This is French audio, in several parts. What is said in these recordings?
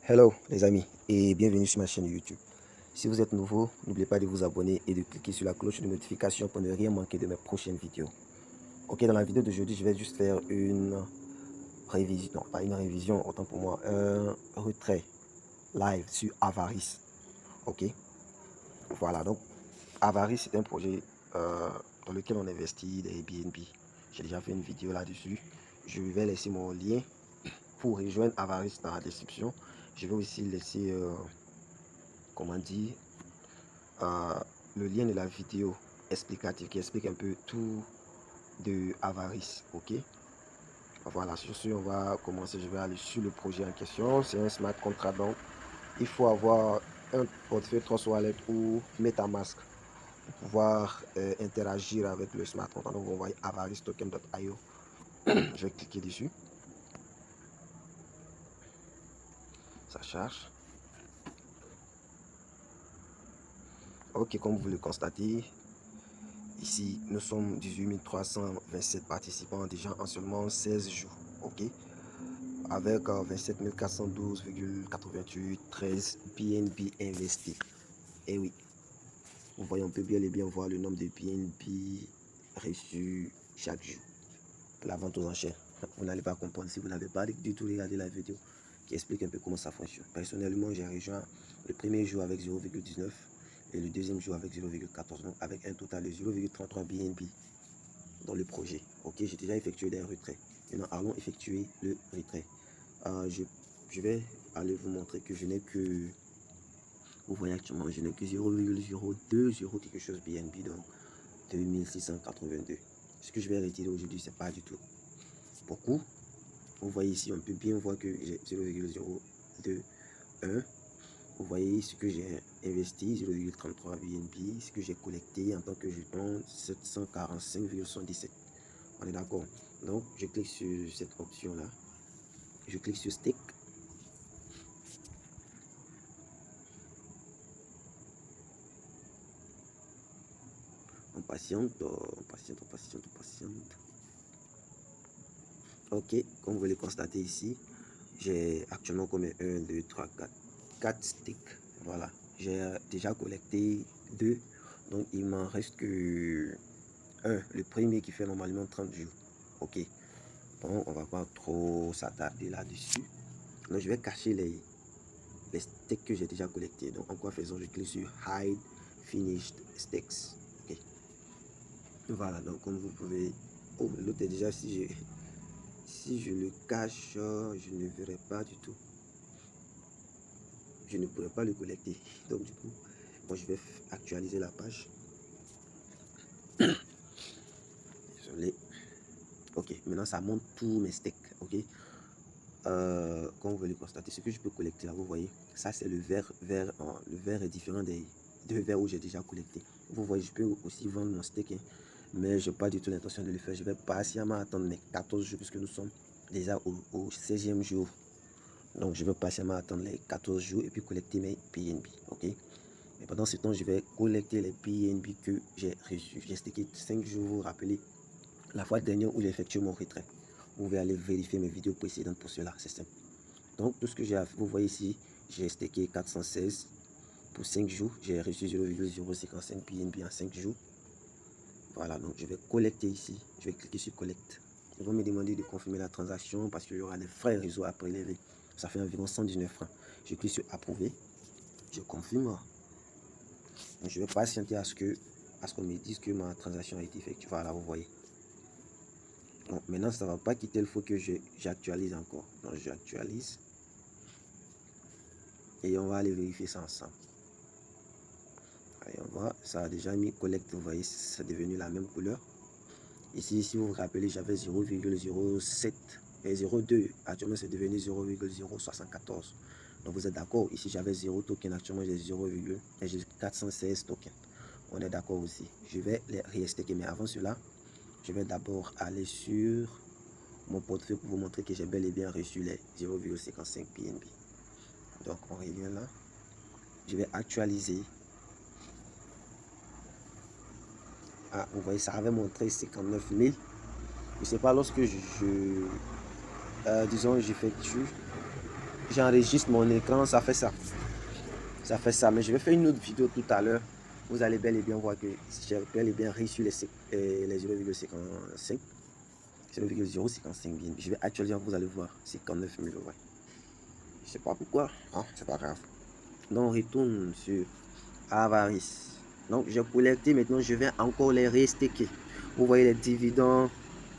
Hello les amis et bienvenue sur ma chaîne YouTube. Si vous êtes nouveau, n'oubliez pas de vous abonner et de cliquer sur la cloche de notification pour ne rien manquer de mes prochaines vidéos. Ok, dans la vidéo d'aujourd'hui, je vais juste faire une révision, non pas une révision, autant pour moi, un retrait live sur Avaris. Ok, voilà, donc Avaris c'est un projet dans lequel on investit des Airbnb. J'ai déjà fait une vidéo là-dessus. Je vais laisser mon lien pour rejoindre Avaris dans la description. Je vais aussi laisser comment dire, le lien de la vidéo explicative qui explique un peu tout de Avaris. Ok, voilà, sur ce on va commencer. Je vais aller sur le projet en question. C'est un smart contract, donc il faut avoir un portefeuille Trust Wallet ou MetaMask pour pouvoir interagir avec le smart contract. Donc on va avaristoken.io. Je vais cliquer dessus, ça charge. Ok, comme vous le constatez, ici, nous sommes 18 327 participants déjà en seulement 16 jours. Ok, avec 27 412,88 13 BNB investis. Et oui, vous voyez, on peut bien et bien voir le nombre de BNB reçus chaque jour. La vente aux enchères. Vous n'allez pas comprendre si vous n'avez pas du tout regardé la vidéo qui explique un peu comment ça fonctionne. Personnellement, j'ai rejoint le premier jour avec 0,19 et le deuxième jour avec 0,14, donc avec un total de 0,33 BNB dans le projet. Ok, j'ai déjà effectué des retraits. Maintenant, allons effectuer le retrait. Je vais aller vous montrer que je n'ai que, vous voyez actuellement, je n'ai que 0,020 quelque chose BNB, donc 2682. Ce que je vais retirer aujourd'hui, c'est pas du tout beaucoup. Vous voyez ici, on peut bien voir que j'ai 0,021. Vous voyez ce que j'ai investi, 0,33 BNB, ce que j'ai collecté en tant que jeton, 745,77. On est d'accord. Donc, je clique sur cette option-là. Je clique sur Stake. On patiente, on patiente, on patiente, on patiente. Ok, comme vous le constatez ici, j'ai actuellement comme 1, 2, 3, 4 sticks. Voilà, j'ai déjà collecté 2. Donc, il m'en reste que 1, le premier qui fait normalement 30 jours. Ok, bon, on va pas trop s'attarder là-dessus. Donc, je vais cacher les sticks que j'ai déjà collectés. Donc, en quoi faisant, je clique sur Hide Finished Sticks. Ok, voilà, donc comme vous pouvez... Oh, l'autre est déjà, si je le cache, je ne verrai pas du tout. Je ne pourrai pas le collecter. Donc du coup, moi je vais actualiser la page. Désolé. Ok, maintenant ça montre tous mes steaks. Ok, comme vous pouvez le constater, ce que je peux collecter là, vous voyez, ça c'est le vert. Le vert est différent des deux verts où j'ai déjà collecté. Vous voyez, je peux aussi vendre mon steak, hein, mais je n'ai pas du tout l'intention de le faire. Je vais patiemment attendre mes 14 jours puisque nous sommes déjà au 16e jour. Donc je vais patiemment attendre les 14 jours et puis collecter mes PNB. Ok, et pendant ce temps, je vais collecter les PNB que j'ai reçus. J'ai stacké 5 jours, vous vous rappelez, la fois dernière où j'ai effectué mon retrait. Vous pouvez aller vérifier mes vidéos précédentes pour cela, c'est simple. Donc, tout ce que j'ai à faire, vous voyez ici, j'ai stacké 416 pour 5 jours. J'ai reçu 0,055 PNB en 5 jours. Voilà, donc je vais collecter ici. Je vais cliquer sur Collect. Ils vont me demander de confirmer la transaction parce qu'il y aura des frais réseau à prélever. Ça fait environ 119 francs. Je clique sur Approuver. Je confirme. Donc, je vais patienter à ce qu'on me dise que ma transaction a été effectuée. Voilà, vous voyez. Donc maintenant, ça ne va pas quitter. Il faut que j'actualise encore. Donc j'actualise. Et on va aller vérifier ça ensemble. Allez, on voit, ça a déjà mis Collect. Vous voyez, c'est devenu la même couleur. Ici, si vous vous rappelez, j'avais 0,07 et 0,2. Actuellement, c'est devenu 0,074. Donc vous êtes d'accord. Ici, j'avais 0 token. Actuellement, j'ai 0, et j'ai 416 tokens. On est d'accord aussi. Je vais les restaker. Mais avant cela, je vais d'abord aller sur mon portefeuille pour vous montrer que j'ai bel et bien reçu les 0,55 PNB. Donc on revient là. Je vais actualiser. Ah, vous voyez, ça avait montré 59 000. Je ne sais pas, lorsque disons, j'effectue, j'enregistre mon écran, ça fait ça. Ça fait ça. Mais je vais faire une autre vidéo tout à l'heure. Vous allez bel et bien voir que j'ai bel et bien réussi les 0,55. 0,055 bien. Je vais actualiser, vous allez voir, 59 000 euros. Je sais pas pourquoi, hein, c'est pas grave. Donc on retourne sur Avaris. Donc j'ai collecté, maintenant je vais encore les restaker. Vous voyez les dividendes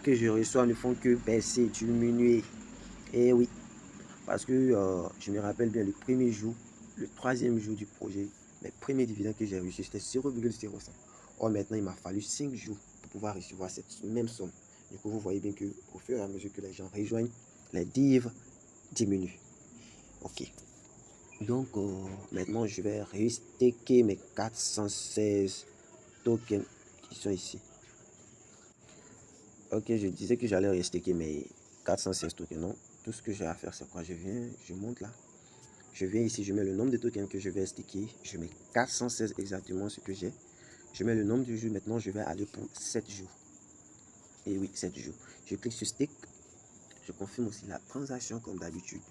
que je reçois ne font que baisser, diminuer. Et oui, parce que je me rappelle bien le premier jour, le troisième jour du projet, les premiers dividendes que j'ai reçus c'était 0,05. Or maintenant il m'a fallu 5 jours pour pouvoir recevoir cette même somme. Du coup vous voyez bien que au fur et à mesure que les gens rejoignent, les divs diminuent. Ok. Donc maintenant je vais restaker mes 416 tokens qui sont ici. Ok, je disais que j'allais restaker mes 416 tokens. Non, tout ce que j'ai à faire c'est quoi? Je monte là. Je viens ici, je mets le nombre de tokens que je vais staker. Je mets 416 exactement ce que j'ai. Je mets le nombre du jour. Maintenant, je vais aller pour 7 jours. Et oui, 7 jours. Je clique sur stake. Je confirme aussi la transaction comme d'habitude.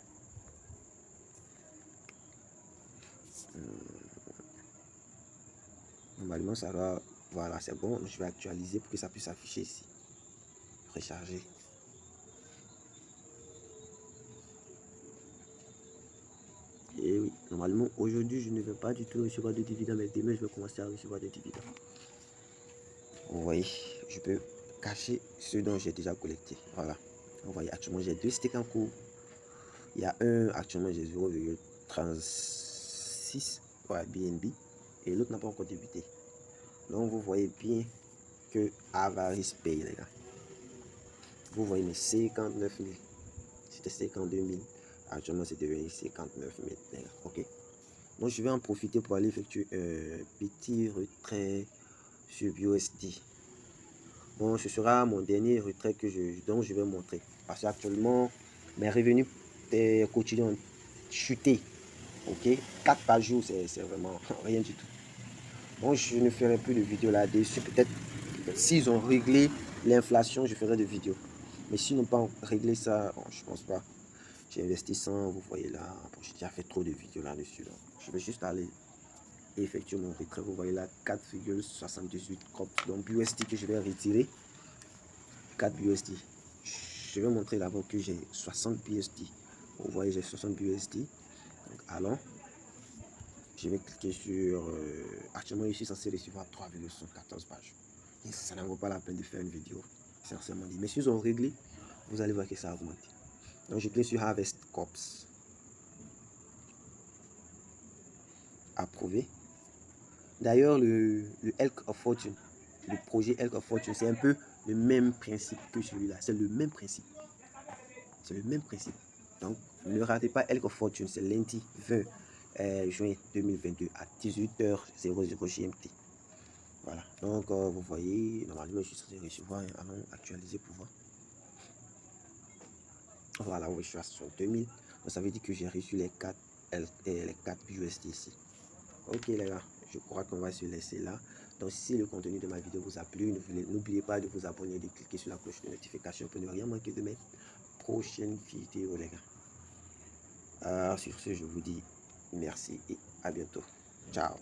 Normalement, ça doit... Voilà, c'est bon. Je vais actualiser pour que ça puisse afficher ici. Recharger. Et oui, normalement, aujourd'hui, je ne vais pas du tout recevoir de dividendes, mais demain, je vais commencer à recevoir des dividendes. Vous voyez, je peux cacher ce dont j'ai déjà collecté. Voilà. Vous voyez, actuellement, j'ai 2 stakes en cours. Il y a un, actuellement, j'ai 0,36 ouais, BNB. Et l'autre n'a pas encore débuté. Donc, vous voyez bien que Avaris paye, les gars. Vous voyez mes 59 000. C'était 52 000. Actuellement, c'est devenu 59 000, les gars. Ok. Donc, je vais en profiter pour aller effectuer un petit retrait sur BUSD. Bon, ce sera mon dernier retrait dont je vais montrer. Parce qu'actuellement, mes revenus quotidiens ont chuté. Ok, 4 par jour, c'est vraiment rien du tout. Bon, je ne ferai plus de vidéos là-dessus. Peut-être s'ils ont réglé l'inflation, je ferai des vidéos. Mais s'ils n'ont pas réglé ça, bon, je pense pas. J'ai investi 100, vous voyez là. Bon, j'ai déjà fait trop de vidéos là-dessus. Je vais juste aller effectuer mon retrait. Vous voyez là, 4,78 COP. Donc, USD que je vais retirer. 4 BUSD. Je vais montrer d'abord que j'ai 60 BUSD. Vous voyez, j'ai 60 BUSD. Donc, allons. Je vais cliquer sur... actuellement, je suis censé recevoir 3,14 pages. Et ça n'en vaut pas la peine de faire une vidéo. Sincèrement dit. Mais si ils ont réglé, vous allez voir que ça a augmenté. Donc, je clique sur Harvest Corps. Approuvé. D'ailleurs, le Elk of Fortune, le projet Elk of Fortune, c'est un peu le même principe que celui-là. C'est le même principe. C'est le même principe. Donc, ne ratez pas Elk of Fortune, c'est lundi 20 juin 2022 à 18h00 GMT. Voilà. Donc, vous voyez, normalement, je suis censé recevoir. Allons actualiser pour voir. Voilà, oui, je suis à 62 000. Donc, ça veut dire que j'ai reçu les 4 USD ici. Ok, les gars, je crois qu'on va se laisser là. Donc, si le contenu de ma vidéo vous a plu, n'oubliez pas de vous abonner et de cliquer sur la cloche de notification pour ne rien manquer de mes prochaines vidéos, les gars. Sur ce, je vous dis merci et à bientôt. Ciao.